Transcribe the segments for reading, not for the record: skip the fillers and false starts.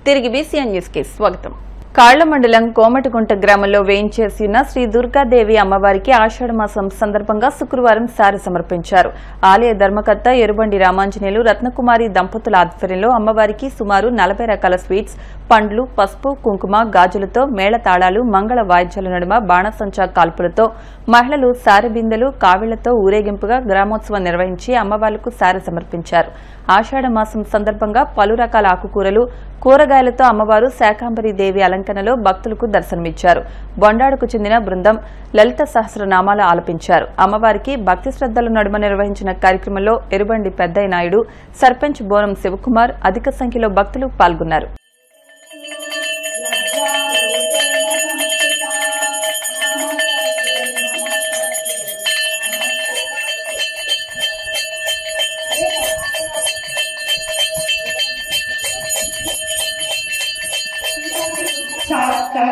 తిరిగి BCN news కి స్వాగతం. కాళ్ల మండలం కోమటిగుంట గ్రామంలో వేయించేసిన శ్రీ దుర్గాదేవి అమ్మవారికి ఆషాఢమాసం సందర్భంగా శుక్రవారం సారి సమర్పించారు. ఆలయ ధర్మకర్త ఎరుబండి రామాంజనేయులు రత్నకుమారి దంపతుల ఆధ్వర్యంలో అమ్మవారికి సుమారు 40 రకాల స్వీట్స్, పండ్లు, పసుపు, కుంకుమ, గాజులతో మేళతాళాలు, మంగళ వాయిద్యాల నడుమ బాణసంచా కాల్పులతో మహిళలు సారె బిందెలు, కావిళ్లతో ఊరేగింపుగా గ్రామోత్సవం నిర్వహించి అమ్మవార్లకు సారె సమర్పించారు. ఆషాఢమాసం సందర్భంగా పలు రకాల ఆకుకూరలు, కూరగాయలతో అమ్మవారు శాకాంబరి దేవి అలంకరణలో భక్తులకు దర్శనమిచ్చారు. బొండాడుకు చెందిన బృందం లలిత సహస్రనామాలు ఆలపించారు. అమ్మవారికి భక్తి శ్రద్దల నడుమ నిర్వహించిన కార్యక్రమంలో ఎరుబండి పెద్దయ్య నాయుడు, సర్పంచ్ బోనం శివకుమార్ అధిక సంఖ్యలో భక్తులు పాల్గొన్నారు.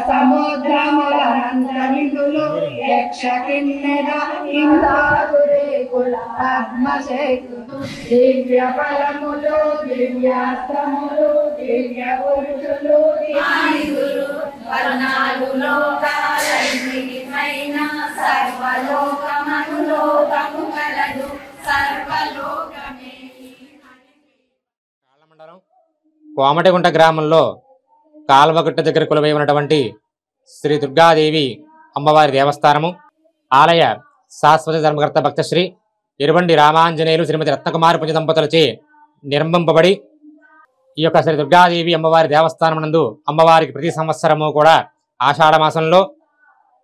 సముద్రములందరిలో యక్షకిన్నెర ఇంద్రాదురేకుల పద్మశేఖులు దివ్య ఫలములు, దివ్యాస్త్రములు, దివ్య పురుషులు, జ్ఞానిగురు వర్ణాలు లోకాలైన సర్వలోకమనులోకము కలదు సర్వలోకమే. మండలం కోమటిగుంట గ్రామంలో కాల్వగుట్ట దగ్గర కొలువై ఉన్నటువంటి శ్రీ దుర్గాదేవి అమ్మవారి దేవస్థానము ఆలయ శాశ్వత ధర్మకర్త భక్తశ్రీ ఎరుబండి రామాంజనేయులు శ్రీమతి రత్నకుమారి పుణ్య దంపతులచే నిర్మింపబడి ఈ యొక్క శ్రీ దుర్గాదేవి అమ్మవారి దేవస్థానం నందు అమ్మవారికి ప్రతి సంవత్సరము కూడా ఆషాఢ మాసంలో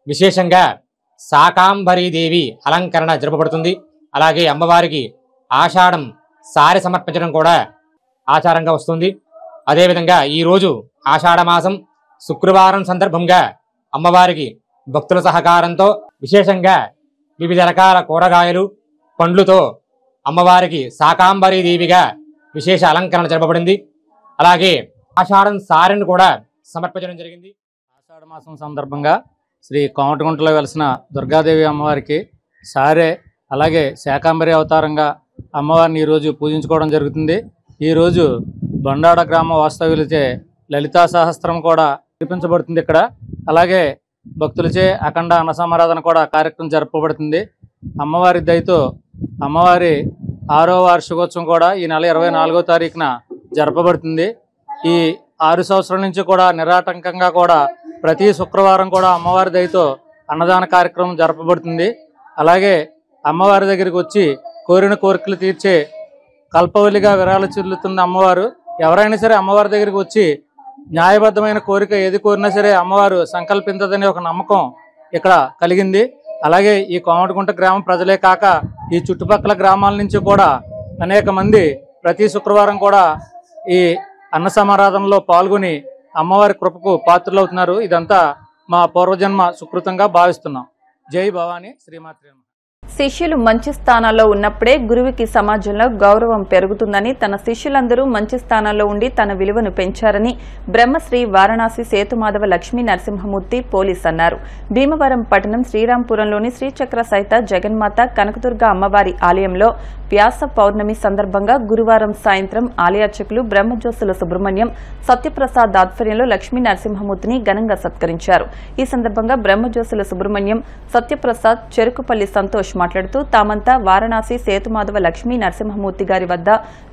విశేషంగా శాకాంబరీ దేవి అలంకరణ జరపబడుతుంది. అలాగే అమ్మవారికి ఆషాఢం సారి సమర్పించడం కూడా ఆచారంగా వస్తుంది. అదేవిధంగా ఈరోజు ఆషాఢమాసం శుక్రవారం సందర్భంగా అమ్మవారికి భక్తుల సహకారంతో విశేషంగా వివిధ రకాల కూరగాయలు, పండ్లతో అమ్మవారికి శాకాంబరీ దేవిగా విశేష అలంకరణ జరపబడింది. అలాగే ఆషాఢం సారెను కూడా సమర్పించడం జరిగింది. ఆషాఢమాసం సందర్భంగా శ్రీ కోమటిగుంటలో వెలిసిన దుర్గాదేవి అమ్మవారికి సారే అలాగే శాకాంబరి అవతారంగా అమ్మవారిని ఈరోజు పూజించుకోవడం జరుగుతుంది. ఈరోజు బొండాడ గ్రామ వాస్తవ్యులచే లలితా సహస్రం కూడా చూపించబడుతుంది. ఇక్కడ అలాగే భక్తులచే అఖండ అన్నసమారాధన కూడా కార్యక్రమం జరపబడుతుంది. అమ్మవారి దయతో అమ్మవారి 6వ వార్షికోత్సవం కూడా ఈ నెల 24వ తారీఖున జరపబడుతుంది. ఈ 6 సంవత్సరాల నుంచి కూడా నిరాటంకంగా కూడా ప్రతి శుక్రవారం కూడా అమ్మవారి దయతో అన్నదాన కార్యక్రమం జరపబడుతుంది. అలాగే అమ్మవారి దగ్గరికి వచ్చి కోరిన కోరికలు తీర్చే కల్పవల్లిగా విరాళ చెల్లుతున్న అమ్మవారు ఎవరైనా సరే అమ్మవారి దగ్గరికి వచ్చి న్యాయబద్ధమైన కోరిక ఏది కోరినా సరే అమ్మవారు సంకల్పించదనే ఒక నమ్మకం ఇక్కడ కలిగింది. అలాగే ఈ కోమటిగుంట గ్రామం ప్రజలే కాక ఈ చుట్టుపక్కల గ్రామాల నుంచి కూడా అనేక మంది ప్రతి శుక్రవారం కూడా ఈ అన్న సమారాధనలో పాల్గొని అమ్మవారి కృపకు పాత్రలవుతున్నారు. ఇదంతా మా పూర్వజన్మ సుకృతంగా భావిస్తున్నాం. జై భవానీ, శ్రీమాత్రి. శిష్యులు మంచి స్థానాల్లో ఉన్నప్పుడే గురువుకి సమాజంలో గౌరవం పెరుగుతుందని, తన శిష్యులందరూ మంచి స్థానాల్లో ఉండి తన విలువను పెంచారని బ్రహ్మశ్రీ వారణాసి సేతుమాధవ లక్ష్మీ నరసింహమూర్తి పోలీస్ అన్నారు. భీమవరం పట్టణం శ్రీరాంపురంలోని శ్రీచక్ర సహిత జగన్మాత కనకదుర్గ అమ్మవారి ఆలయంలో వ్యాస పౌర్ణమి సందర్భంగా గురువారం సాయంత్రం ఆలయార్చకులు బ్రహ్మజ్యోతుల సుబ్రహ్మణ్యం, సత్యప్రసాద్ ఆధ్వర్యంలో లక్ష్మీ నరసింహమూర్తిని ఘనంగా సత్కరించారు. ఈ సందర్భంగా బ్రహ్మజ్యోతుల సుబ్రహ్మణ్యం, సత్యప్రసాద్, చెరుకుపల్లి సంతోష్ మాట్లాడుతూ తామంతా వారణాసి సేతుమాధవ లక్ష్మీ నరసింహమూర్తి గారి వద్ద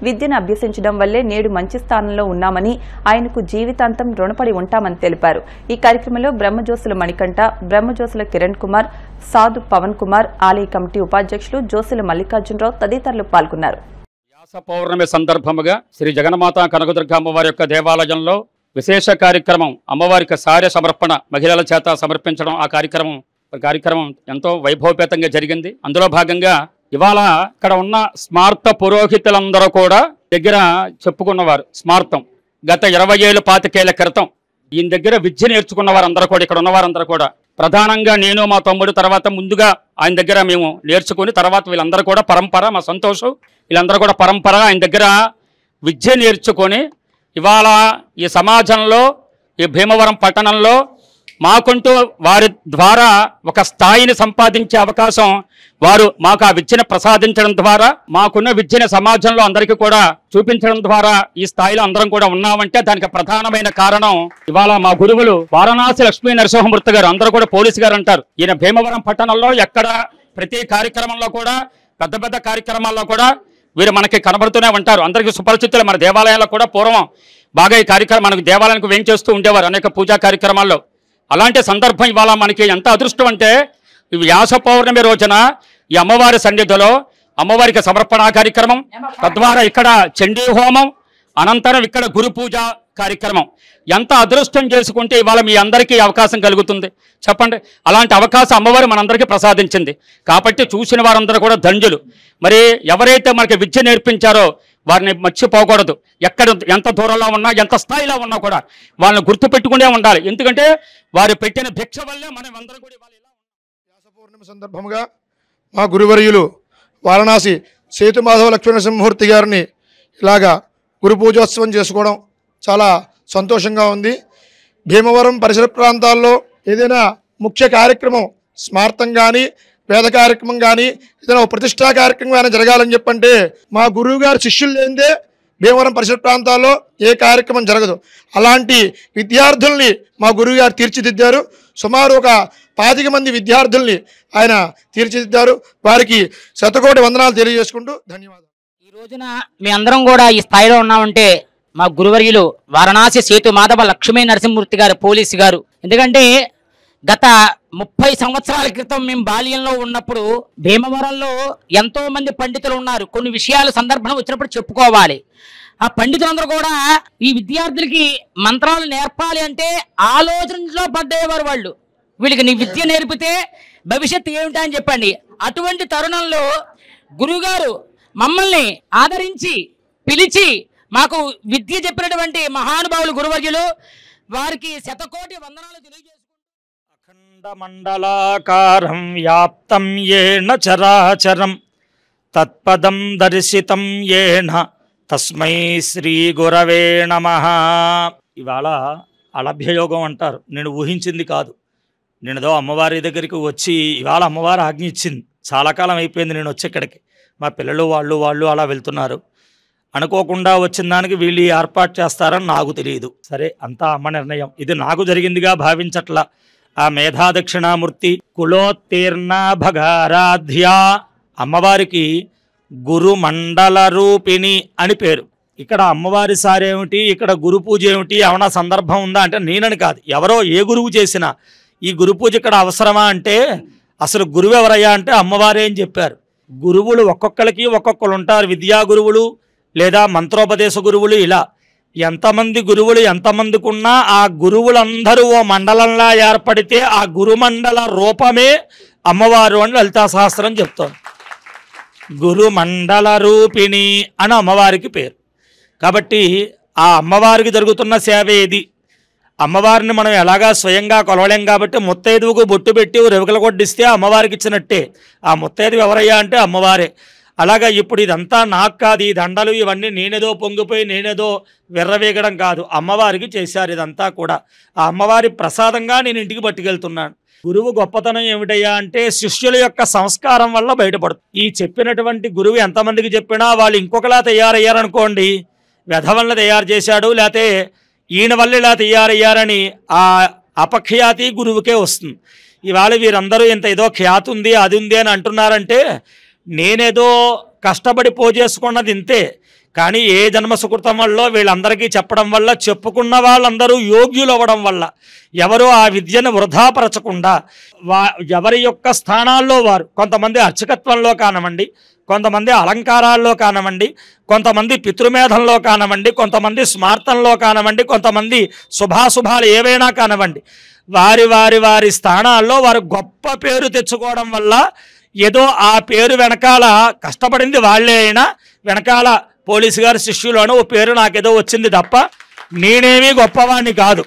విద్యను అభ్యసించడం వల్లే నేడు మంచి స్థానంలో ఉన్నామని, ఆయనకు జీవితాంతం రుణపడి ఉంటామని తెలిపారు. ఈ కార్యక్రమంలో బ్రహ్మజ్యోతుల మణికంఠ, బ్రహ్మజ్యోతుల కిరణ్ కుమార్, సాధు పవన్ కుమార్, ఆలయ కమిటీ ఉపాధ్యక్షులు జోసుల మల్లికార్జునరావు తదితరులు పాల్గొన్నారు. వ్యాస పౌర్ణమి సందర్భముగా శ్రీ జగన్మాత కనకదుర్గ అమ్మవారి యొక్క దేవాలయంలో విశేష కార్యక్రమం అమ్మవారికి సారె సమర్పణ మహిళల చేత సమర్పించడం. ఆ కార్యక్రమం ఎంతో వైభవపేతంగా జరిగింది. అందులో భాగంగా ఇవాళ ఇక్కడ ఉన్న స్మార్త పురోహితులందరూ కూడా దగ్గర చెప్పుకున్నవారు స్మార్తం గత 20 ఏళ్ళు 25 ఏళ్ల క్రితం ఈయన దగ్గర విద్య నేర్చుకున్న వారందరూ కూడా ఇక్కడ ఉన్న వారందరూ కూడా ప్రధానంగా నేను మా తమ్ముడు తర్వాత ముందుగా ఆయన దగ్గర మేము నేర్చుకుని తర్వాత వీళ్ళందరూ కూడా పరంపర మా సంతోషం వీళ్ళందరూ కూడా పరంపర ఆయన దగ్గర విద్య నేర్చుకొని ఇవాళ ఈ సమాజంలో ఈ భీమవరం పట్టణంలో మాకుంటూ వారి ద్వారా ఒక స్థాయిని సంపాదించే అవకాశం వారు మాకు ఆ విద్యను ప్రసాదించడం ద్వారా, మాకున్న విద్యను సమాజంలో అందరికీ కూడా చూపించడం ద్వారా ఈ స్థాయిలో అందరం కూడా ఉన్నామంటే దానికి ప్రధానమైన కారణం ఇవాళ మా గురువులు వారణాసి లక్ష్మీ నరసింహమూర్తి గారు. అందరూ కూడా పోలీసు గారు అంటారు. ఈయన భీమవరం పట్టణంలో ఎక్కడ ప్రతి కార్యక్రమంలో కూడా పెద్ద పెద్ద కార్యక్రమాల్లో కూడా వీరు మనకి కనబడుతూనే ఉంటారు. అందరికీ సుపరిచితులు. మన దేవాలయాల్లో కూడా పూర్వం బాగా ఈ కార్యక్రమం మనకు దేవాలయానికి వేయించేస్తూ ఉండేవారు అనేక పూజా కార్యక్రమాల్లో. అలాంటి సందర్భం ఇవాళ మనకి ఎంత అదృష్టం అంటే ఈ వ్యాస పౌర్ణమి రోజున ఈ అమ్మవారి సన్నిధిలో అమ్మవారికి సమర్పణ కార్యక్రమం, తద్వారా ఇక్కడ చండీ హోమం, అనంతరం ఇక్కడ గురు పూజ కార్యక్రమం. ఎంత అదృష్టం చేసుకుంటే ఇవాళ మీ అందరికీ అవకాశం కలుగుతుంది చెప్పండి. అలాంటి అవకాశం అమ్మవారు మనందరికీ ప్రసాదించింది కాబట్టి చూసిన వారందరూ కూడా ధన్యులు. మరి ఎవరైతే మనకి విద్య నేర్పించారో వారిని మర్చిపోకూడదు. ఎక్కడ ఎంత దూరంలో ఉన్నా ఎంత స్థాయిలో ఉన్నా కూడా వాళ్ళని గుర్తుపెట్టుకునే ఉండాలి. ఎందుకంటే వారు పెట్టిన భిక్ష వల్లే మనం అందరం కూడా వ్యాస పౌర్ణమి సందర్భంగా మా గురువర్యులు వారణాసి సేతుమాధవ లక్ష్మీ నరసింహమూర్తి గారిని ఇలాగా గురు పూజోత్సవం చేసుకోవడం చాలా సంతోషంగా ఉంది. భీమవరం పరిసర ప్రాంతాల్లో ఏదైనా ముఖ్య కార్యక్రమం స్మార్తం కానీ వేద కార్యక్రమం కానీ ఏదైనా ప్రతిష్టా కార్యక్రమం కానీ జరగాలని చెప్పంటే మా గురువు గారు శిష్యులు లేనిదే భీమవరం పరిసర ప్రాంతాల్లో ఏ కార్యక్రమం జరగదు. అలాంటి విద్యార్థుల్ని మా గురువు గారు తీర్చిదిద్దారు. సుమారు ఒక 25 మంది విద్యార్థుల్ని ఆయన తీర్చిదిద్దారు. వారికి శతకోటి వందనాలు తెలియజేసుకుంటూ ధన్యవాదాలు. ఈ రోజున మీ అందరం కూడా ఈ స్థాయిలో ఉన్నామంటే మా గురువర్యులు వారణాసి సేతు మాధవ లక్ష్మీ నరసింహమూర్తి గారు పోలీసు గారు. ఎందుకంటే గత 30 సంవత్సరాల క్రితం మేము బాల్యంలో ఉన్నప్పుడు భీమవరంలో ఎంతో మంది పండితులు ఉన్నారు. కొన్ని విషయాలు సందర్భం వచ్చినప్పుడు చెప్పుకోవాలి. ఆ పండితులందరూ కూడా ఈ విద్యార్థులకి మంత్రాలు నేర్పాలి అంటే ఆలోచనలో పడ్డేవారు. వాళ్ళు వీళ్ళకి నీ విద్య నేర్పితే భవిష్యత్తు ఏమిటా అని చెప్పండి. అటువంటి తరుణంలో గురువుగారు మమ్మల్ని ఆదరించి పిలిచి మాకు విద్య చెప్పినటువంటి మహానుభావులు గురువర్యులు, వారికి శతకోటి వందనాలు తెలియజేసుకుంటారు. అఖండ మండలాకారం వ్యాప్తం ఏన చరాచరం తత్పదం దర్శితం ఏన తస్మై శ్రీ గురవే నమః. ఇవాళ అలభ్యయోగం అంటారు. నేను ఊహించింది కాదు. నేనేదో అమ్మవారి దగ్గరికి వచ్చి ఇవాళ అమ్మవారు ఆజ్ఞ ఇచ్చింది. చాలా కాలం అయిపోయింది నేను వచ్చి ఇక్కడికి. మా పిల్లలు వాళ్ళు అలా వెళ్తున్నారు. అనుకోకుండా వచ్చిన దానికి వీళ్ళు ఏర్పాటు చేస్తారని నాకు తెలియదు. సరే, అంతా అమ్మ నిర్ణయం. ఇది నాకు జరిగిందిగా భావించట్లా. ఆ మేధా దక్షిణామూర్తి కులోత్తీర్ణ భగారాధ్య అమ్మవారికి గురు మండల రూపిణి అని పేరు. ఇక్కడ అమ్మవారి సారేమిటి, ఇక్కడ గురు పూజ ఏమిటి, ఏమైనా సందర్భం ఉందా అంటే నేనని కాదు, ఎవరో ఏ గురువు చేసినా ఈ గురు పూజ ఇక్కడ అవసరమా అంటే అసలు గురువు ఎవరయ్యా అంటే అమ్మవారే అని చెప్పారు. గురువులు ఒక్కొక్కరికి ఒక్కొక్కరు ఉంటారు. విద్యా గురువులు లేదా మంత్రోపదేశ గురువులు, ఇలా ఎంతమంది గురువులు ఎంతమందికి ఉన్నా ఆ గురువులందరూ ఓ మండలంలా ఏర్పడితే ఆ గురుమండల రూపమే అమ్మవారు అని లలితా సహస్రం చెప్తోంది. గురుమండల రూపిణి అని అమ్మవారికి పేరు. కాబట్టి ఆ అమ్మవారికి జరుగుతున్న సేవ ఏది? అమ్మవారిని మనం ఎలాగా స్వయంగా కొలవలేం కాబట్టి ముత్తైదువుకు బొట్టు పెట్టి రెవకలు కొట్టిస్తే అమ్మవారికి ఇచ్చినట్టే. ఆ ముత్తైదువు ఎవరయ్యా అంటే అమ్మవారే. అలాగా ఇప్పుడు ఇదంతా నాకు కాదు, ఈ దండలు ఇవన్నీ నేనేదో పొంగిపోయి నేనేదో విర్రవేగడం కాదు, అమ్మవారికి చేశారు ఇదంతా కూడా. ఆ అమ్మవారి ప్రసాదంగా నేను ఇంటికి పట్టుకెళ్తున్నాను. గురువు గొప్పతనం ఏమిటయ్యా అంటే శిష్యుల యొక్క సంస్కారం వల్ల బయటపడుతుంది. ఈ చెప్పినటువంటి గురువు ఎంతమందికి చెప్పినా వాళ్ళు ఇంకొకలా తయారయ్యారనుకోండి, వెధవల్ని తయారు చేశాడు లేకపోతే ఈయన వల్ల ఇలా తయారయ్యారని ఆ అపఖ్యాతి గురువుకే వస్తుంది. ఇవాళ వీరందరూ ఇంత ఏదో ఖ్యాతి ఉంది అది ఉంది అని అంటున్నారంటే నేనేదో కష్టపడి పోజేసుకున్నది ఇంతే. కానీ ఏ జన్మ సుకృతం వల్ల వీళ్ళందరికీ చెప్పడం వల్ల, చెప్పుకున్న వాళ్ళందరూ యోగ్యులు అవ్వడం వల్ల, ఎవరు ఆ విద్యను వృధాపరచకుండా ఎవరి యొక్క స్థానాల్లో వారు, కొంతమంది అర్చకత్వంలో కానివ్వండి, కొంతమంది అలంకారాల్లో కానివ్వండి, కొంతమంది పితృమేధంలో కానివ్వండి, కొంతమంది స్మార్తంలో కానివ్వండి, కొంతమంది శుభాశుభాలు ఏవైనా కానివ్వండి, వారి వారి వారి స్థానాల్లో వారు గొప్ప పేరు తెచ్చుకోవడం వల్ల ఏదో ఆ పేరు వెనకాల కష్టపడింది వాళ్ళే అయినా వెనకాల పోలీసు గారి శిష్యులను ఓ పేరు నాకేదో వచ్చింది తప్ప నేనేమీ గొప్పవాణ్ణి కాదు.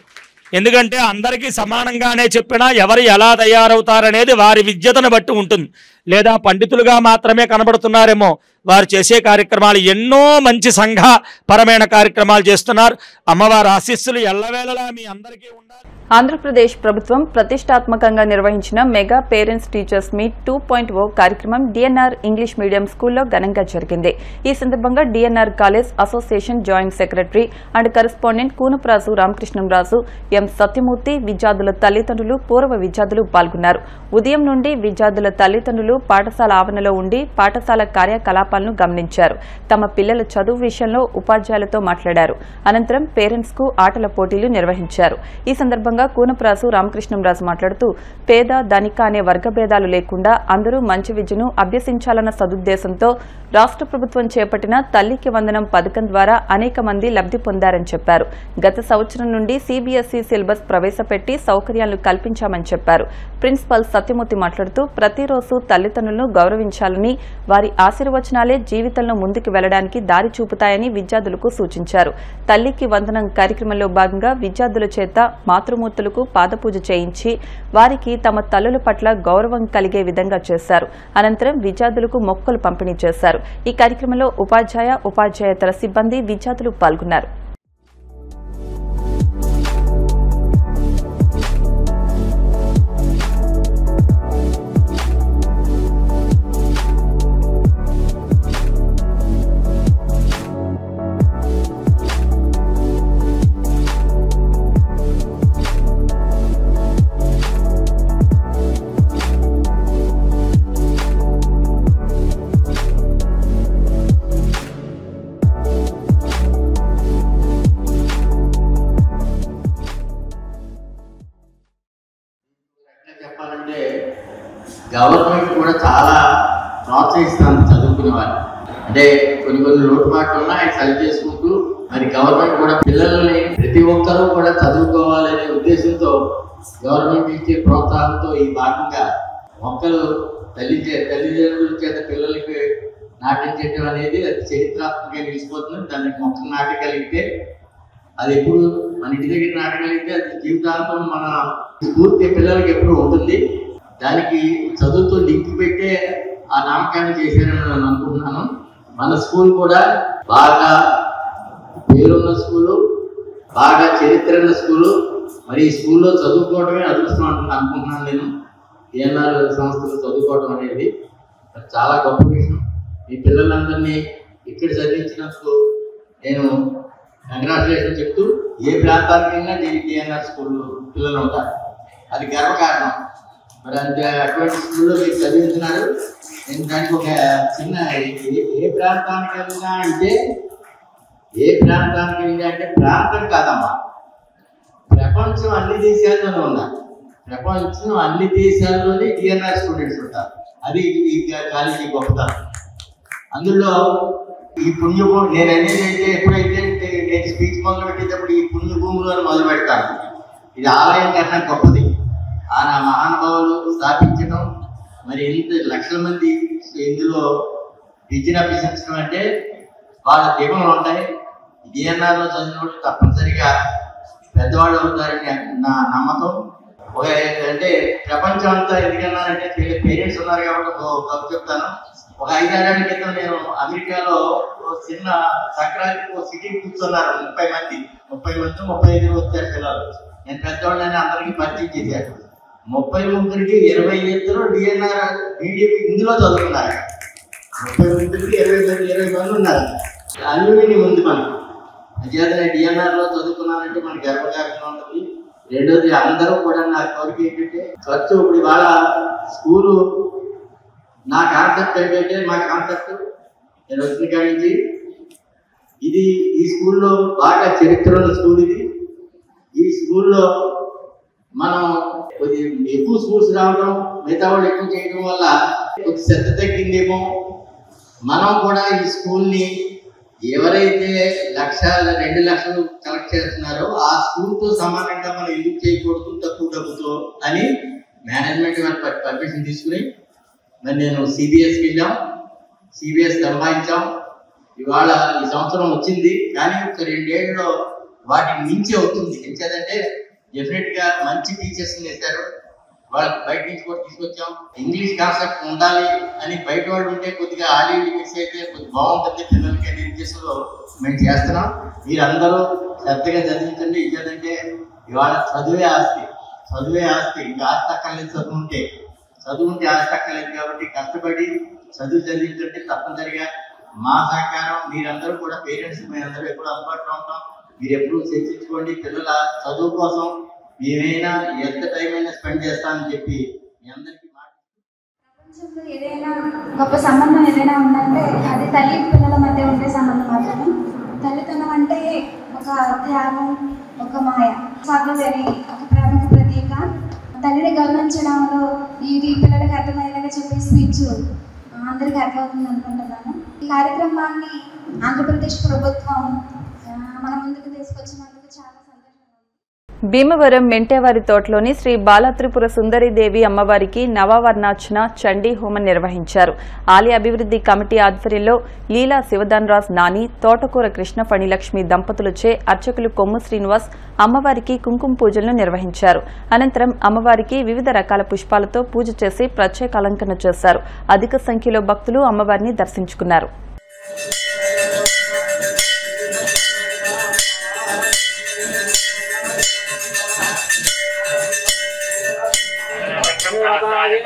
ఎందుకంటే అందరికీ సమానంగానే చెప్పినా ఎవరు ఎలా తయారవుతారనేది వారి విద్యతను బట్టి ఉంటుంది. లేదా పండితులుగా మాత్రమే కనబడుతున్నారేమో, వారు చేసే కార్యక్రమాలు ఎన్నో మంచి సంఘ పరమైన కార్యక్రమాలు చేస్తున్నారు. అమ్మవారి ఆశీస్సులు ఎల్లవేళలా మీ అందరికీ ఉండాలి. ఆంధ్రప్రదేశ్ ప్రభుత్వం ప్రతిష్టాత్మకంగా నిర్వహించిన మెగా పేరెంట్స్ టీచర్స్ మీట్ 2.0 కార్యక్రమం డిఎన్ఆర్ ఇంగ్లీష్ మీడియం స్కూల్లో ఘనంగా జరిగింది. ఈ సందర్భంగా DNR college association joint secretary and correspondent Kunapraju Ramakrishnamraju, M Satyamurthy, విద్యార్థుల తల్లిదండ్రులు, పూర్వ విద్యార్థులు పాల్గొన్నారు. ఉదయం నుండి విద్యార్థుల తల్లిదండ్రులు పాఠశాల ఆవరణలో ఉండి పాఠశాల కార్యకలాపాలను గమనించారు. తమ పిల్లల చదువు విషయంలో ఉపాధ్యాయులతో మాట్లాడారు. అనంతరం పేరెంట్స్ కు ఆటల పోటీలు నిర్వహించారు. ఈ సందర్భంగా కూనప్రాసు రామకృష్ణంరాజు మాట్లాడుతూ పేద ధనిక అనే వర్గభేదాలు లేకుండా అందరూ మంచి విద్యను అభ్యసించాలన్న సదుద్దేశంతో రాష్ట్ర ప్రభుత్వం చేపట్టిన తల్లికి వందనం పథకం ద్వారా అనేక మంది లబ్ధి పొందారని చెప్పారు. గత సంవత్సరం నుండి సిబిఎస్ఈ సిలబస్ ప్రవేశపెట్టి సౌకర్యాలను కల్పించామని చెప్పారు. ప్రిన్సిపల్ సత్యమూర్తి మాట్లాడుతూ ప్రతిరోజు తల్లిదండ్రులను గౌరవించాలని, వారి ఆశీర్వచనాలే జీవితంలో ముందుకు వెళ్లడానికి దారి చూపుతాయని విద్యార్థులకు సూచించారు. తల్లికి వందనం కార్యక్రమంలో భాగంగా విద్యార్థుల చేత మాతృమూర్తులకు పాదపూజ చేయించి వారికి తమ తల్లుల పట్ల గౌరవం కలిగే విధంగా చేశారు. అనంతరం విద్యార్థులకు మొక్కలు పంపిణీ చేశారు. ఈ కార్యక్రమంలో ఉపాధ్యాయేతర సిబ్బంది, విద్యార్థులు పాల్గొన్నారు. గవర్నమెంట్ కూడా చాలా ప్రోత్సహిస్తుంది చదువుకునే వాళ్ళు. అంటే కొన్ని లోటుపాట్లు ఉన్నా ఆయన సరి చేసుకుంటూ మరి గవర్నమెంట్ కూడా పిల్లల్ని ప్రతి ఒక్కరూ కూడా చదువుకోవాలనే ఉద్దేశంతో గవర్నమెంట్ ఇచ్చే ప్రోత్సాహంతో ఈ భాగంగా మొక్కలు తల్లిదండ్రుల చేత పిల్లలకి నాటించడం అనేది అది చరిత్రాత్మకంగా నిలిచిపోతుంది. దానికి మొక్కలు నాటగలిగితే అది ఎప్పుడు మన ఇంటి దగ్గర నాటగలిగితే అది జీవితాంతం మన స్ఫూర్తి పిల్లలకి ఎప్పుడు ఉంటుంది. దానికి చదువుతో లింక్ పెట్టే ఆ నామకాన్ని చేశారని నేను అనుకుంటున్నాను. మన స్కూల్ కూడా బాగా పేరున్న స్కూలు, బాగా చరిత్ర ఉన్న స్కూలు. మరి ఈ స్కూల్లో చదువుకోవడమే అదృష్టం అనుకుంటున్నాను నేను. డిఎన్ఆర్ సంస్థలు చదువుకోవడం అనేది చాలా గొప్ప విషయం. ఈ పిల్లలందరినీ ఇక్కడ చదివించినందుకు నేను కంగ్రాచులేషన్ చెప్తూ, ఏ ప్రాంతానికైనా డిఎన్ఆర్ స్కూల్లో పిల్లలు ఉంటారు, అది గర్వకారణం. మరి అంతే అటువంటి స్కూల్లో మీరు చదివించినారు. నేను దానికి ఒక చిన్న ఏ ప్రాంతానికి వెళ్ళినా అంటే ప్రాంతం కాదమ్మా, ప్రపంచం అన్ని దేశాల్లోనే ఉన్నారు. ప్రపంచం అన్ని దేశాల్లోనే డిఎన్ఆర్ స్టూడెంట్స్ ఉంటారు. అది ఈ కాలేజీ గొప్పతనం. అందులో ఈ పుణ్యభూమి నేను అనేది అయితే ఎప్పుడైతే నేను స్పీచ్ మొదలు పెట్టేటప్పుడు ఈ పుణ్యభూములు అని మొదలు పెడతాను. ఇది ఆలయం కన్నా గొప్పది. ఆ మహానుభావులు స్థాపించడం, మరి ఎంత లక్షల మంది ఇందులో విద్యను అభ్యసించడం అంటే వాళ్ళ దీపంలో ఉంటాయి. డిఎన్ఆర్లో చదివిన వాళ్ళు తప్పనిసరిగా పెద్దవాళ్ళు అవుతారని నా నమ్మకం. అంటే ప్రపంచం అంతా ఎందుకన్నానంటే పేరెంట్స్ ఉన్నారు కాబట్టి ఒక చెప్తాను. ఒక 5-6 ఏళ్ల క్రితం నేను అమెరికాలో చిన్న సంక్రాంతికి సిటీ కూర్చున్నారు. 30 మంది 35 వచ్చారు పిల్లలు. నేను పెద్దవాళ్ళని అందరికీ పరిచయం చేశాను. 33కి 22 డిఎన్ఆర్ మీడియం ఇందులో చదువుకున్నారు. 33కి 20 మంది ఉన్నారు. అల్యూమిని ఉంది మనకి. అధ్యాపన డిఎన్ఆర్లో చదువుకున్నారంటే మనకి గర్వకారణంగా ఉంటుంది. రెండోది అందరూ కూడా నా కోరిక ఏంటంటే ఖర్చు ఇప్పుడు ఇవాళ స్కూలు నా కాన్సెప్ట్ ఏంటంటే మా కాన్సెప్ట్ నేను వచ్చిన కాడి నుంచి ఇది ఈ స్కూల్లో బాగా చరిత్ర ఉన్న స్కూల్ ఇది. ఈ స్కూల్లో మనం కొద్ది ఎక్కువ స్కూల్స్ రావడం, మిగతా వాళ్ళు ఎక్కువ చేయడం వల్ల కొద్ది శ్రద్ధ తగ్గిందేమో. మనం కూడా ఈ స్కూల్ని ఎవరైతే 1-2 లక్షలు కలెక్ట్ చేస్తున్నారో ఆ స్కూల్తో సమానంగా మనం ఎందుకు చేయకూడదు తక్కువ డబ్బుతో అని మేనేజ్మెంట్ వారి పర్మిషన్ తీసుకుని మరి నేను సిబిఎస్కి వెళ్ళాం. సిబిఎస్ సంపాదించాం. ఇవాళ ఈ సంవత్సరం వచ్చింది, కానీ ఒక 2 ఏళ్ళలో వాటిని మించి అవుతుంది. ఎంచేదంటే డెఫినెట్గా మంచి టీచర్స్ని వేశారు. వాళ్ళు బయట నుంచి కూడా తీసుకొచ్చాం. ఇంగ్లీష్ కాన్సెప్ట్ ఉండాలి అని బయట వాళ్ళు ఉంటే కొద్దిగా ఆడి మిక్స్ అయితే కొద్దిగా బాగుంటుంది పిల్లలకి అనే ఉద్దేశంలో మేము చేస్తున్నాం. మీరందరూ శ్రద్ధగా చదివించండి. ఇదేంటంటే ఇవాళ చదువే ఆస్తి, చదువే ఆస్తి. ఇంకా ఆస్తి అక్కర్లేదు, చదువుంటే ఆస్తి అక్కర్లేదు. కాబట్టి కష్టపడి చదువు చదివించండి. తప్పనిసరిగా మా సహకారం, మీరందరూ కూడా పేరెంట్స్ మేమందరూ ఎప్పుడు అందుబాటులో ఉంటాం. మీరు ఎప్పుడు చర్చించుకోండి. పిల్లల చదువు కోసం మేమైనా ఎంత టైం అయినా స్పెండ్ చేస్తామని చెప్పి మీ అందరికీ ప్రపంచంలో ఏదైనా గొప్ప సంబంధం ఏదైనా ఉందంటే అది తల్లి పిల్లల మధ్య ఉండే సంబంధం మాత్రమే. తల్లితనం అంటే ఒక త్యాగం, ఒక మాయ, స్వాతంత్ర్యం, ఒక ప్రేమకు ప్రతీక. తల్లిని గౌరవించడంలో ఇది పిల్లలకి అర్థమయ్యేలాగా చెప్పే స్పీచ్ అందరికీ అర్థమవుతుంది అనుకుంటున్నాను. ఈ కార్యక్రమాన్ని ఆంధ్రప్రదేశ్ ప్రభుత్వం మన ముందుకు తీసుకొచ్చినందుకు చాలా భీమవరం మెంటేవారి తోటలోని శ్రీ బాలత్రిపుర సుందరీదేవి అమ్మవారికి నవవర్ణార్చన చండీ హోమం నిర్వహించారు. ఆలయ అభివృద్ధి కమిటీ ఆధ్వర్యంలో లీలా శివధన్రాజ్ నాని, తోటకూర కృష్ణ ఫణిలక్ష్మి దంపతులచే అర్చకులు కొమ్ము శ్రీనివాస్ అమ్మవారికి కుంకుమ పూజలను నిర్వహించారు. అనంతరం అమ్మవారికి వివిధ రకాల పుష్పాలతో పూజ చేసి ప్రత్యేక అలంకరణ చేశారు. అధిక సంఖ్యలో భక్తులు అమ్మవారిని దర్శించుకున్నారు.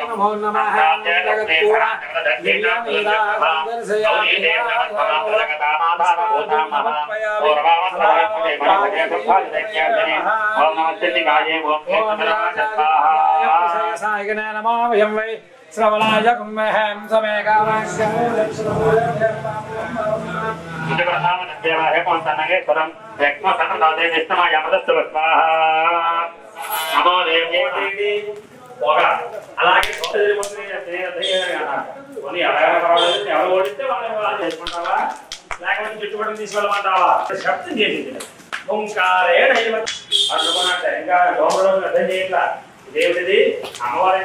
నమో నమః శ్రవణాయ కుంభహం సమేకావాస్యం అలాగే ఎవరు ఓడిస్తే వాళ్ళు చేసుకుంటావా, లేకపోతే చుట్టుపక్కల తీసుకెళ్ళమంటావా? శబ్దం చేసింది ఓంకారే అనుకున్నట్ట. ఇంకా లోపల అర్థం చేయట్లా. ఇదేమిటిది? అమ్మవారి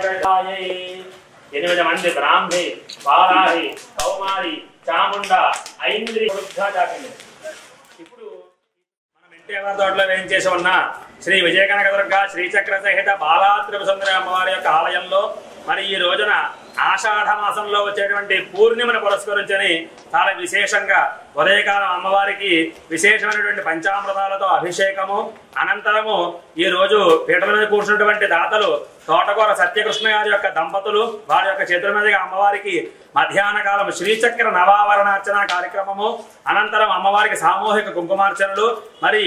8 మంది బ్రాహ్మి, వారాహి, కౌమారి, చాముండ, ఐంద్రి చాపింది. ఇప్పుడు మనం మెంటేవారి తోటలో ఏం చేసి ఉన్నా శ్రీ విజయకనకదుర్గ శ్రీచక్ర సహిత బాలాత్రిపుర సుందరి అమ్మవారి యొక్క ఆలయంలో మరి ఈ రోజున ఆషాఢ మాసంలో వచ్చేటువంటి పూర్ణిమను పురస్కరించని చాలా విశేషంగా ఉదయకాలం అమ్మవారికి విశేషమైనటువంటి పంచామృతాలతో అభిషేకము, అనంతరము ఈ రోజు పీటల మీద కూర్చున్నటువంటి దాతలు తోటకూర సత్యకృష్ణ గారి యొక్క దంపతులు వారి యొక్క చేతుల మీదుగా అమ్మవారికి మధ్యాహ్న కాలం శ్రీచక్ర నవావరణార్చన కార్యక్రమము, అనంతరం అమ్మవారికి సామూహిక కుంకుమార్చనలు, మరి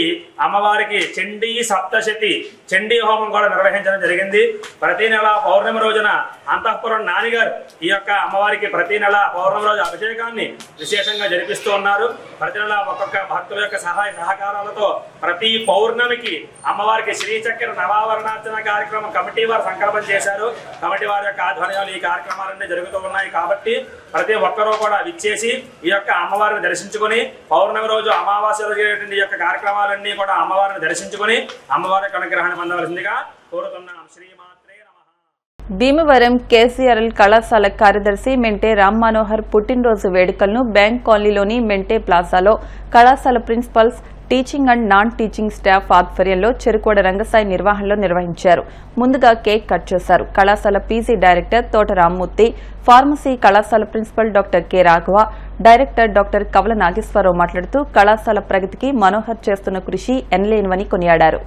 అమ్మవారికి చండీ సప్తశతి చండీ హోమం కూడా నిర్వహించడం జరిగింది. ప్రతి నెల పౌర్ణమి రోజున అంతఃపురం నానిగారు ఈ యొక్క అమ్మవారికి ప్రతి నెల పౌర్ణమి రోజు అభిషేకాన్ని విశేషంగా జరిపిస్తూ ఉన్నారు. ప్రతి నెల ఒక్కొక్క భక్తుల యొక్క సహాయ సహకారాలతో ప్రతి పౌర్ణమికి అమ్మవారికి శ్రీచక్ర నవావరణార్చన కార్యక్రమం కమిటీ వారు సంకల్పం చేశారు. కమిటీ వారి యొక్క ఆధ్వర్యంలో ఈ కార్యక్రమాలన్నీ జరుగుతూ ఉన్నాయి. కాబట్టి ప్రతి ఒక్కరూ కూడా విచ్చేసి ఈ యొక్క అమ్మవారిని దర్శించుకుని పౌర్ణమి రోజు అమావాస్య రోజు ఈ యొక్క కార్యక్రమాలన్నీ కూడా అమ్మవారిని దర్శించుకుని అమ్మవారి యొక్క అనుగ్రహాన్ని పొందవలసిందిగా కోరుతున్నాం. శ్రీమాత్రే నమః. భీమవరం కేసీఆర్ఎల్ కళాశాల కార్యదర్శి మెంటే రామ్ మనోహర్ పుట్టినరోజు వేడుకలను బ్యాంక్ కాలనీలోని మెంటే ప్లాజాలో కళాశాల principals, teaching and non teaching staff ఆధ్వర్యంలో చెరుకోడ రంగసాయి నిర్వహణలో నిర్వహించారు. ముందుగా కేక్ కట్ చేశారు. కళాశాల PG director Thota Rammurthy, pharmacy కళాశాల principal doctor K Raghava, director doctor Kavala Nageswara Rao మాట్లాడుతూ కళాశాల ప్రగతికి మనోహర్ చేస్తున్న కృషి ఎనలేనివని కొనియాడారు.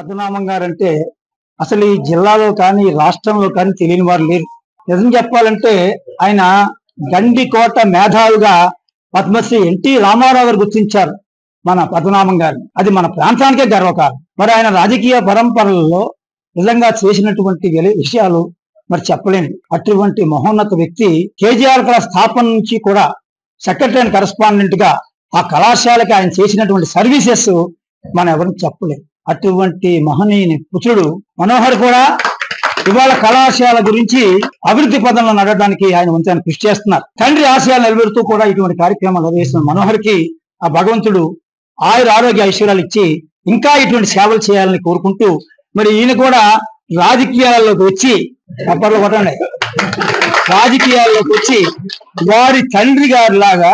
పద్మనాభం గారు అంటే అసలు ఈ జిల్లాలో కానీ రాష్ట్రంలో కానీ తెలియని వారు లేరు. నిజం చెప్పాలంటే ఆయన గండికోట మేధావిగా పద్మశ్రీ ఎన్టీ రామారావు గారు గుర్తించారు మన పద్మనాభం గారిని. అది మన ప్రాంతానికే గర్వకారణం. మరి ఆయన రాజకీయ పరంపరలలో నిజంగా చేసినటువంటి విషయాలు మరి చెప్పలేను. అటువంటి మహోన్నత వ్యక్తి కేజీఆర్ కళా స్థాపన నుంచి కూడా సెక్రటరీ అండ్ కరెస్పాండెంట్ గా ఆ కళాశాలకి ఆయన చేసినటువంటి సర్వీసెస్ మనం ఎవరిని చెప్పలేము. అటువంటి మహనీయుని పుత్రుడు మనోహర్ కూడా ఇవాళ కళాశాల గురించి అభివృద్ధి పదంలో నడవడానికి ఆయన వంతైన కృషి చేస్తున్నారు. తండ్రి ఆశయాలు నిలబెడుతూ కూడా ఇటువంటి కార్యక్రమాలు నిర్వహిస్తున్న మనోహర్కి ఆ భగవంతుడు ఆయుర ఆరోగ్య ఐశ్వర్యాలు ఇచ్చి ఇంకా ఇటువంటి సేవలు చేయాలని కోరుకుంటూ మరి ఈయన కూడా రాజకీయాల్లోకి వచ్చి రాజకీయాల్లోకి వచ్చి వారి తండ్రి గారి లాగా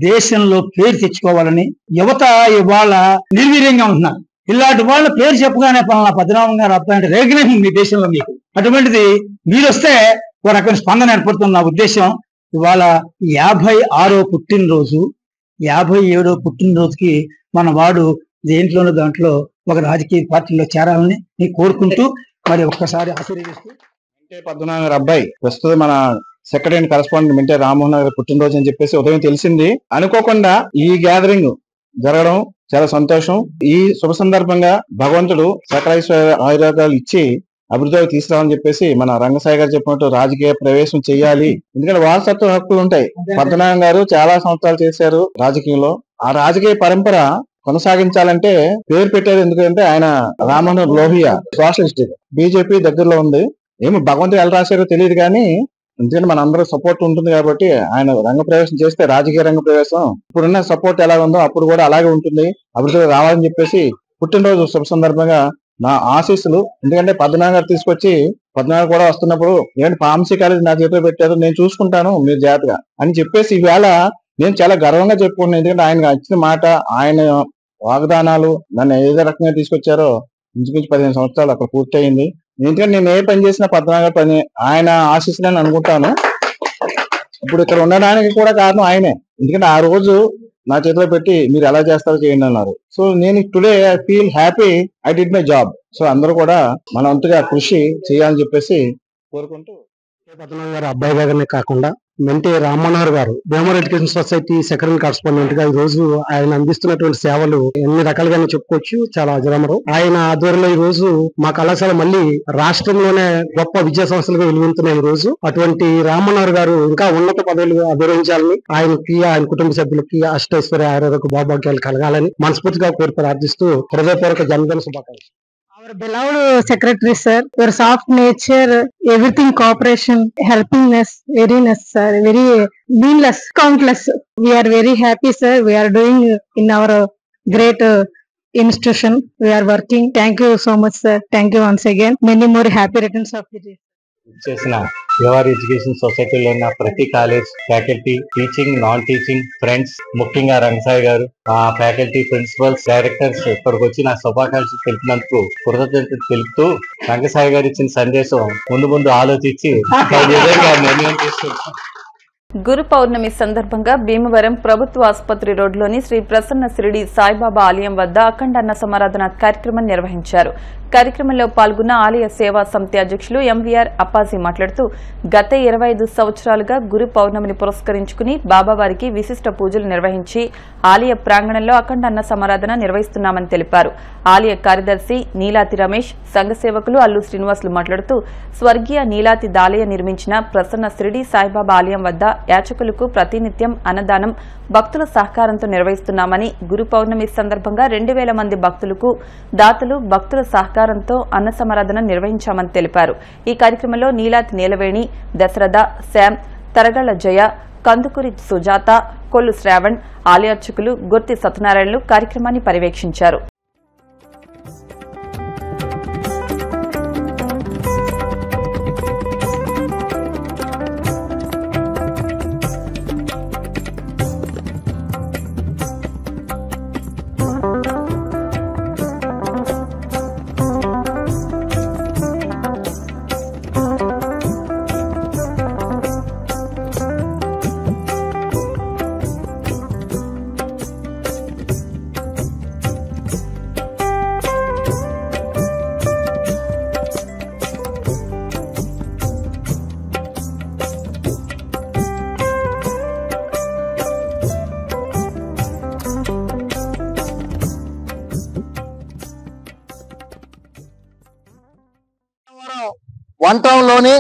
దేశంలో పేరు తెచ్చుకోవాలని యువత ఇవాళ నిర్వీర్యంగా ఉంటున్నారు. ఇలాంటి వాళ్ళ పేరు చెప్పగానే పలానా పద్మనాభం గారు అబ్బాయి అంటే రేగనేసింది మీ దేశంలో మీకు. అటువంటిది మీరు వస్తే ఒక రకమైన స్పందన ఏర్పడుతుంది. నా ఉద్దేశం ఇవాళ 56వ పుట్టినరోజు 57వ పుట్టినరోజుకి మన వాడు దేంట్లోనూ దాంట్లో ఒక రాజకీయ పార్టీలో చేరాలని నేను కోరుకుంటూ మరి ఒక్కసారి ఆశీర్వదిస్తూ పద్మనాభం గారి అబ్బాయి ప్రస్తుతం మన సెక్రటరీ అండ్ కరెస్పాండెంట్ మింటే రామ్మోహన్ గారి పుట్టినరోజు అని చెప్పేసి ఉదయం తెలిసింది. అనుకోకుండా ఈ గ్యాదరింగ్ జరగడం చాలా సంతోషం. ఈ శుభ సందర్భంగా భగవంతుడు సకల ఆయుర్వేదాలు ఇచ్చి అభివృద్ధిలోకి తీసుకురావాలని చెప్పేసి మన రంగసాయి గారు చెప్పినట్టు రాజకీయ ప్రవేశం చేయాలి. ఎందుకంటే వారసత్వ హక్కులు ఉంటాయి. పద్మనాభం గారు చాలా సంవత్సరాలు చేశారు రాజకీయంలో. ఆ రాజకీయ పరంపర కొనసాగించాలంటే పేరు పెట్టేది ఎందుకంటే ఆయన రామ్మోహన్ లోహియా సోషలిస్ట్ బీజేపీ దగ్గరలో ఉంది. ఏమో భగవంతుడు ఎలా రాశారో తెలియదు కానీ ఎందుకంటే మన అందరూ సపోర్ట్ ఉంటుంది కాబట్టి ఆయన రంగ ప్రవేశం చేస్తే రాజకీయ రంగ ప్రవేశం ఇప్పుడున్న సపోర్ట్ ఎలా ఉందో అప్పుడు కూడా అలాగే ఉంటుంది. అభివృద్ధి రావాలని చెప్పేసి పుట్టినరోజు శుభ సందర్భంగా నా ఆశీస్సులు. ఎందుకంటే పద్మనాభం గారు తీసుకొచ్చి పద్మనాభం కూడా వస్తున్నప్పుడు ఏంటి ఫార్మసీ కాలేజ్ నా చేతిలో పెట్టారు, నేను చూసుకుంటాను మీరు జాగ్రత్తగా అని చెప్పేసి ఈవేళ నేను చాలా గర్వంగా చెప్పుకున్నాను. ఎందుకంటే ఆయన ఇచ్చిన మాట, ఆయన వాగ్దానాలు నన్ను ఏదో రకంగా తీసుకొచ్చారో ఇంచుమించు 15 సంవత్సరాలు అక్కడ పూర్తయింది. ఎందుకంటే నేను ఏ పని చేసినా పద్మనాభం గారి పని ఆయన ఆశీస్సులని అనుకుంటాను. ఇప్పుడు ఇక్కడ ఉండడానికి కూడా కారణం ఆయనే. ఎందుకంటే ఆ రోజు నా చేతిలో పెట్టి మీరు ఎలా చేస్తారో చేయండి అన్నారు. సో నేను today I feel happy, I did my job. So అందరూ కూడా మన వంతుగా కృషి చేయాలని చెప్పేసి కోరుకుంటూ పద్మనాభం గారు అబ్బాయి గారినే కాకుండా మెంటే రామ్మోహన్ గారు Bhimavaram education society secretary correspondent గా ఈ రోజు ఆయన అందిస్తున్నటువంటి సేవలు ఎన్ని రకాలుగానే చెప్పుకోవచ్చు, చాలా అజరామరం. ఆయన ఆధ్వర్యంలో ఈ రోజు మా కళాశాల మళ్ళీ రాష్ట్రంలోనే గొప్ప విద్యా సంస్థలుగా వెలుగుతున్నాయి. ఈ రోజు అటువంటి రామ్మోహన్ గారు ఇంకా ఉన్నత పదవులు అభివృంచాలని, ఆయనకి ఆయన కుటుంబ సభ్యులకి అష్టైశ్వర్య ఆరోగ్య భాగ్యాలు కలగాలని మనస్ఫూర్తిగా కోరి ప్రార్థిస్తూ హృదయపూర్వక జన్మదిన శుభాకాంక్షలు. Our beloved secretary sir, your soft nature, everything cooperation, helping us, very nice sir, very meaningless, countless. We are very happy sir. We are doing in our great institution. We are working. Thank you so much sir. Thank you once again. Many more happy returns of the day. చేసిన your education సొసైటీలో ఉన్న ప్రతి college faculty, teaching, non teaching friends, ముఖ్యంగా రంగసాయి గారు, ఆ faculty, principles, directors ఇక్కడికి వచ్చి నా శుభాకాంక్షలు తెలిపినందుకు కృతజ్ఞతలు తెలుపుతూ రంగసాయి గారు ఇచ్చిన సందేశం ముందు ఆలోచించి నిర్ణయం తీసుకుంటాం. గురు పౌర్ణమి సందర్భంగా భీమవరం ప్రభుత్వ ఆసుపత్రి రోడ్లోని శ్రీ ప్రసన్న శిరిడి సాయిబాబా ఆలయం వద్ద అఖండ అన్న సమారాధన కార్యక్రమం నిర్వహించారు. కార్యక్రమంలో పాల్గొన్న ఆలయ సేవా సమితి అధ్యక్షులు ఎంవీఆర్ అప్పాజీ మాట్లాడుతూ గత 25 సంవత్సరాలుగా గురు పౌర్ణమిని పురస్కరించుకుని బాబావారికి విశిష్ట పూజలు నిర్వహించి ఆలయ ప్రాంగణంలో అఖండ అన్న సమారాధన నిర్వహిస్తున్నామని తెలిపారు. ఆలయ కార్యదర్శి నీలాతి రమేష్, సంఘ సేవకులు అల్లు శ్రీనివాసులు మాట్లాడుతూ స్వర్గీయ నీలాతి దాలయ నిర్మించిన ప్రసన్న శిరిడి సాయిబాబా ఆలయం వద్ద యాచకులకు ప్రతినిత్యం అన్నదానం భక్తుల సహకారంతో నిర్వహిస్తున్నామని, గురు పౌర్ణమి సందర్భంగా 2000 మంది భక్తులకు దాతలు భక్తుల సహకారంతో అన్న సమారాధన నిర్వహించామని తెలిపారు. ఈ కార్యక్రమంలో నీలాతి నీలవేణి, దశరథ, శ్యామ్, తరగళ్ల జయ, కందుకూరి సుజాత, కొల్లు శ్రావణ్, ఆలయార్చకులు గుర్తి సత్యనారాయణలు కార్యక్రమాన్ని పర్యవేక్షించారు. 1 టౌన్ లోని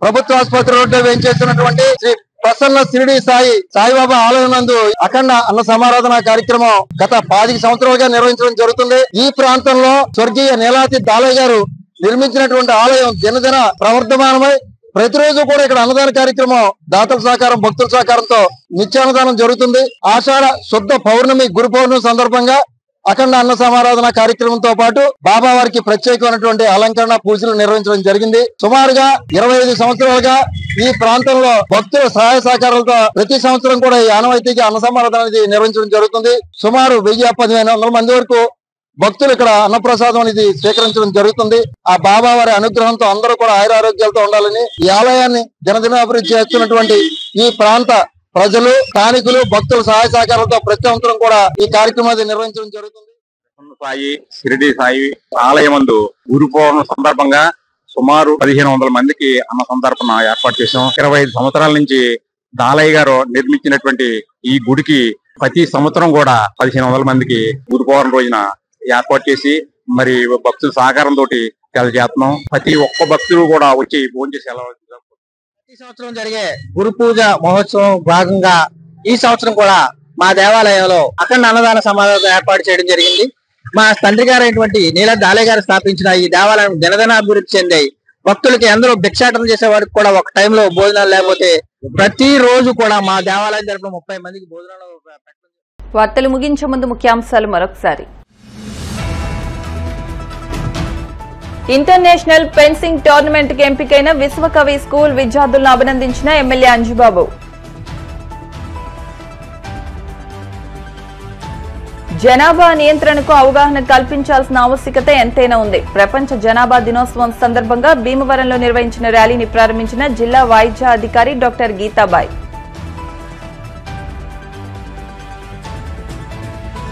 ప్రభుత్వ ఆసుపత్రి రోడ్లో వేయించేస్తున్నటువంటి శ్రీ ప్రసన్న షిరిడి సాయిబాబా ఆలయం నందు అఖండ అన్న సమారాధన కార్యక్రమం గత 10 సంవత్సరాలుగా నిర్వహించడం జరుగుతుంది. ఈ ప్రాంతంలో స్వర్గీయ నీలాతి దాలయ్య గారు నిర్మించినటువంటి ఆలయం దినదిన ప్రవర్ధమానమై ప్రతిరోజు కూడా ఇక్కడ అన్నదాన కార్యక్రమం దాతల సహకారం, భక్తుల సహకారంతో నిత్యాన్నదానం జరుగుతుంది. ఆషాఢ శుద్ధ పౌర్ణమి, గురు పౌర్ణమి సందర్భంగా అఖండ అన్న సమారాధన కార్యక్రమంతో పాటు బాబా వారికి ప్రత్యేకమైనటువంటి అలంకరణ పూజలు నిర్వహించడం జరిగింది. సుమారుగా 25 సంవత్సరాలుగా ఈ ప్రాంతంలో భక్తుల సహాయ సహకారాలతో ప్రతి సంవత్సరం కూడా ఈ ఆనవాయితీగా అన్న సమారాధన అనేది నిర్వహించడం జరుగుతుంది. సుమారు 1000-1500 మంది వరకు భక్తులు ఇక్కడ అన్నప్రసాదం అనేది స్వీకరించడం జరుగుతుంది. ఆ బాబా వారి అనుగ్రహంతో అందరూ కూడా ఆయురారోగ్యాలతో ఉండాలని ఈ ఆలయాన్ని దినదిన అభివృద్ధి చేస్తున్నటువంటి ఈ ప్రాంత ప్రజలు, స్థానికులు, భక్తుల సహాయ సహకారాలతో ప్రతి సంవత్సరం కూడా ఈ కార్యక్రమాన్ని నిర్వహించడం జరుగుతుంది. సాయి షిరిడి సాయి ఆలయమందు గురు పౌర్ణమి సందర్భంగా సుమారు 1500 మందికి అన్న సందర్భన ఏర్పాటు చేశాం. 25 సంవత్సరాల నుంచి దాలయ్య గారు నిర్మించినటువంటి ఈ గుడికి ప్రతి సంవత్సరం కూడా 1500 మందికి గురు పౌర్ణమి రోజున ఏర్పాటు చేసి మరి భక్తుల సహకారం తోటి చేస్తున్నాం. ప్రతి ఒక్క భక్తులు కూడా వచ్చి భోజనం చేసి ప్రతి సంవత్సరం జరిగే గురు పూజ మహోత్సవం భాగంగా ఈ సంవత్సరం కూడా మా దేవాలయంలో అఖండ అన్నదాన సమారాధన ఏర్పాటు చేయడం జరిగింది. మా తండ్రి గారు అయినటువంటి నీలా దాలయ్య గారు స్థాపించిన ఈ దేవాలయం దినదిన అభివృద్ధి చెందాయి. భక్తులకి అందరూ భిక్షాటన చేసే వారికి కూడా ఒక టైంలో భోజనాలు లేకపోతే ప్రతి రోజు కూడా మా దేవాలయం తరపున 30 మందికి భోజనాలు. వార్తలు ముగించే ముందు ముఖ్యాంశాలు మరొకసారి. ఇంటర్నేషనల్ ఫెన్సింగ్ టోర్నమెంట్ కి ఎంపికైన విశ్వకవి స్కూల్ విద్యార్థులను అభినందించిన ఎమ్మెల్యే అంజుబాబు. జనాభా నియంత్రణకు అవగాహన కల్పించాల్సిన ఆవశ్యకత ఎంతైనా ఉంది. ప్రపంచ జనాభా దినోత్సవం సందర్భంగా భీమవరంలో నిర్వహించిన ర్యాలీని ప్రారంభించిన జిల్లా వైద్య అధికారి డాక్టర్ గీతాబాయ్.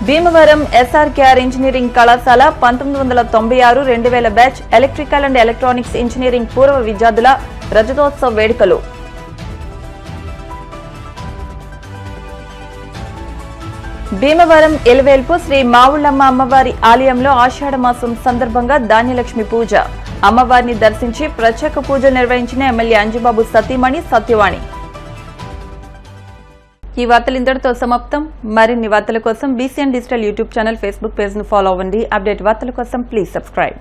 భీమవరం ఎస్ఆర్కేఆర్ ఇంజనీరింగ్ కళాశాల 1996-2000 batch electrical and electronics engineering పూర్వ విద్యార్థుల రజతోత్సవ వేడుకలు. భీమవరం ఎలివేల్పు శ్రీ మావుళ్ళమ్మ అమ్మవారి ఆలయంలో ఆషాఢ మాసం సందర్భంగా ధాన్యలక్ష్మి పూజ. అమ్మవారిని దర్శించి ప్రత్యేక పూజ నిర్వహించిన ఎమ్మెల్యే అంజుబాబు సతీమణి సత్యవాణి. ఈ వార్తలు ఇంతటితో సమాప్తం. మరిన్ని వార్తల కోసం BCN digital YouTube channel, Facebook page ను ఫాలో అవ్వండి. అప్డేట్ వార్తల కోసం ప్లీజ్ సబ్స్క్రైబ్.